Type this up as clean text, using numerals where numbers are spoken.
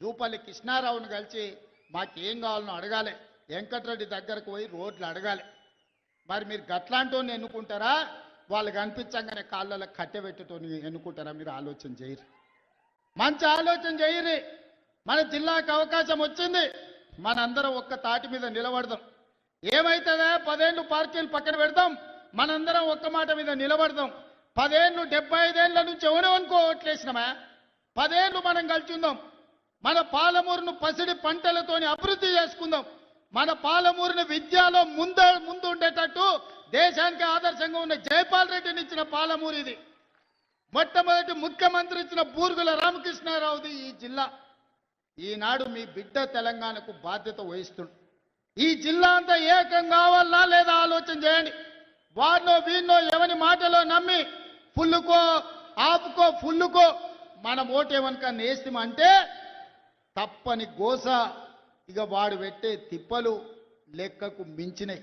జూపల్లి కృష్ణారావును కలిసి మాకేం కావాలనో అడగాలి, వెంకటరెడ్డి దగ్గరకు పోయి రోడ్లు అడగాలి. మరి మీరు గట్లాంటోని ఎన్నుకుంటారా, వాళ్ళు కనిపించగానే కాళ్ళలో కట్టెబెట్టుతోని ఎన్నుకుంటారా? మీరు ఆలోచన చేయరు, మంచి ఆలోచన చేయరు. మన జిల్లాకు అవకాశం వచ్చింది, మనందరం ఒక్క తాటి మీద నిలబడదాం. ఏమైతుందా 10 ఏళ్ళు పార్టీలు పక్కన పెడదాం, మనందరం ఒక్క మాట మీద నిలబడదాం. 10 ఏళ్ళు 75 ఏళ్ల నుంచి ఎవరెవనుకో ఓట్లేసినామా, 10 ఏళ్ళు మనం కలిసి ఉందాం. మన పాలమూరును పసిడి పంటలతోని అభివృద్ధి చేసుకుందాం. మన పాలమూరుని విద్యలో ముందు ఉండేటట్టు దేశానికి ఆదర్శంగా ఉన్న జైపాల్ రెడ్డిని ఇచ్చిన పాలమూరు ఇది. మొట్టమొదటి ముఖ్యమంత్రి ఇచ్చిన బూర్గుల రామకృష్ణారావుది ఈ జిల్లా. ఈనాడు మీ బిడ్డ తెలంగాణకు బాధ్యత వహిస్తుంది. ఈ జిల్లా అంతా ఏకం కావాలా లేదా ఆలోచన చేయండి. వారినో వీరినో ఎవరి మాటలో నమ్మి ఫుల్లుకో ఆపుకో ఫుల్లుకో మనం ఓటేమనుక నేస్తామంటే తప్పని గోస. ఇక వాడు పెట్టే తిప్పలు లెక్కకు మించినాయి.